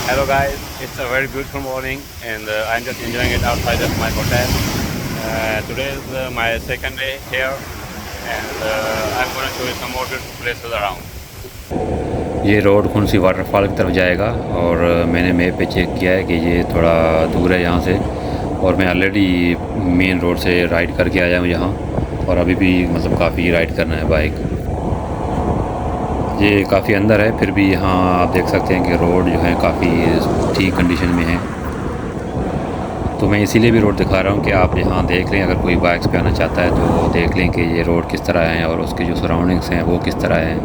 Hello guys, it's a very beautiful morning and I'm just enjoying it outside of my hotel. Today is my second day here and I'm going to show you some more beautiful places around. ये road खुन सी waterfall की तरफ जाएगा और मैंने map पे check किया है कि ये थोड़ा दूर है यहाँ से और मैं ऑलरेडी मेन रोड से राइड करके आया हूँ यहाँ और अभी भी मतलब काफ़ी राइड करना है बाइक। ये काफ़ी अंदर है फिर भी यहाँ आप देख सकते हैं कि रोड जो है काफ़ी ठीक कंडीशन में है। तो मैं इसीलिए भी रोड दिखा रहा हूँ कि आप यहाँ देख लें, अगर कोई बाइक्स पे आना चाहता है तो देख लें कि ये रोड किस तरह है और उसके जो सराउंडिंग्स हैं वो किस तरह हैं।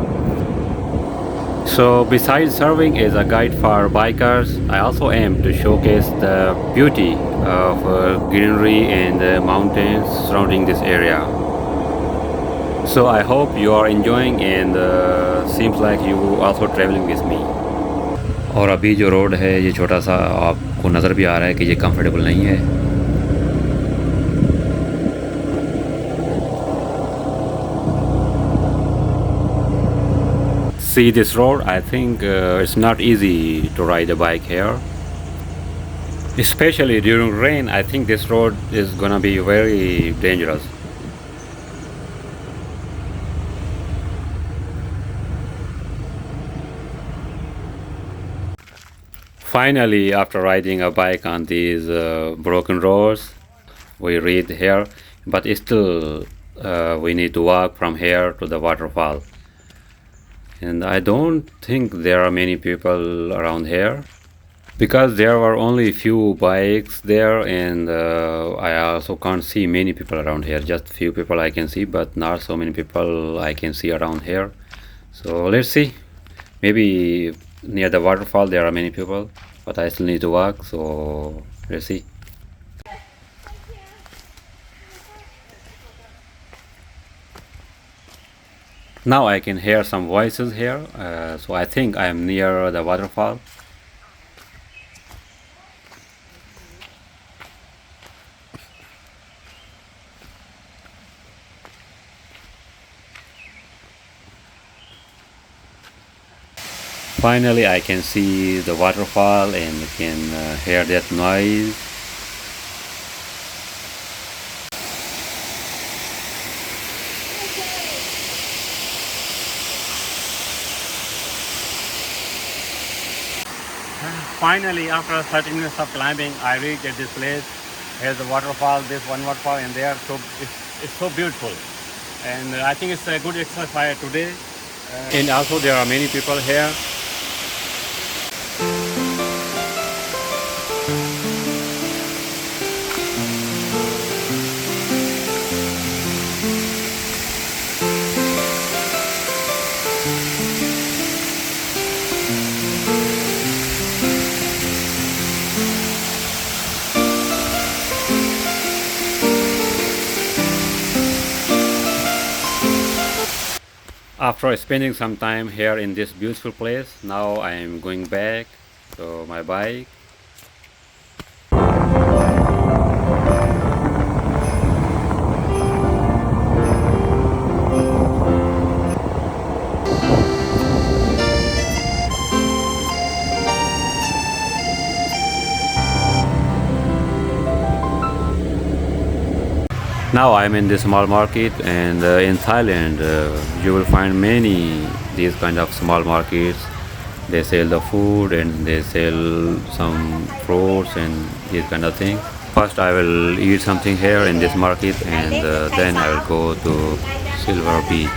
So besides serving as a guide for bikers, I also aim to showcase the beauty of greenery and the mountains surrounding this area. So I hope you are enjoying and seems like you also traveling with me. और अभी जो road है ये छोटा सा आपको नज़र भी आ रहा है कि ये कंफर्टेबल नहीं है। See this road, I think it's not easy to ride a bike here. Especially during rain, I think this road is gonna be very dangerous. Finally, after riding a bike on these broken roads, we reached here, but still we need to walk from here to the waterfall. And I don't think there are many people around here because there were only few bikes there, and I also can't see many people around here. Just few people I can see, but not so many people I can see around here. So let's see. Maybe near the waterfall there are many people, but I still need to walk. So let's see. Now I can hear some voices here, so I think I am near the waterfall. Finally I can see the waterfall and can hear that noise. Finally, after 30 minutes of climbing, I reached at this place. Here's the waterfall, this one waterfall and there. So it's so beautiful. And I think it's a good exercise today. And also there are many people here. After spending some time here in this beautiful place, now I am going back to my bike. Now I'm in this small market, and in Thailand you will find many these kind of small markets. They sell the food and they sell some fruits and these kind of things. First I will eat something here in this market, and then I will go to Silver Beach.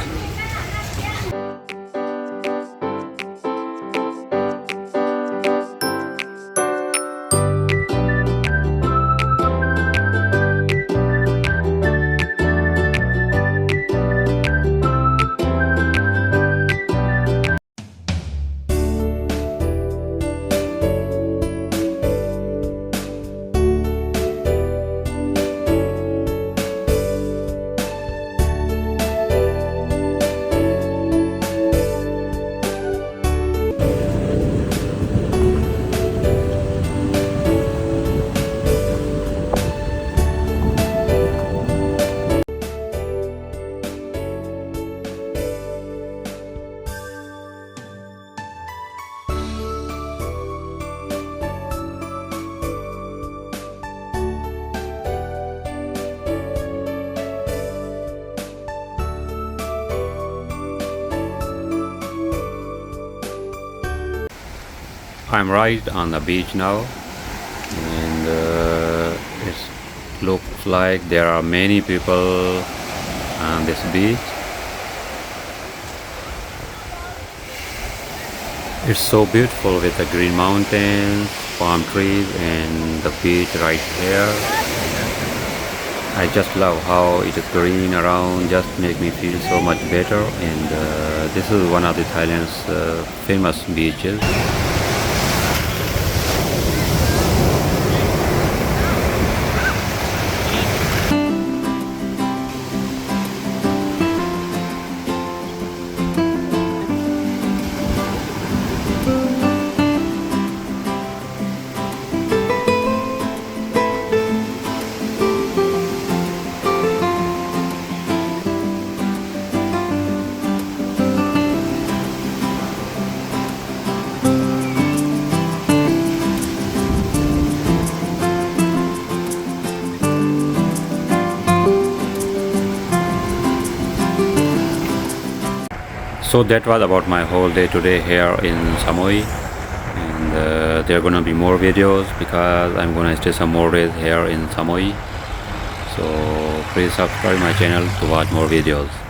I'm right on the beach now, and it looks like there are many people on this beach. It's so beautiful with the green mountains, palm trees, and the beach right here. I just love how it is green around, just make me feel so much better. And this is one of the Thailand's famous beaches. So that was about my whole day today here in Samui, and there are gonna be more videos because I'm gonna stay some more days here in Samui. So please subscribe my channel to watch more videos.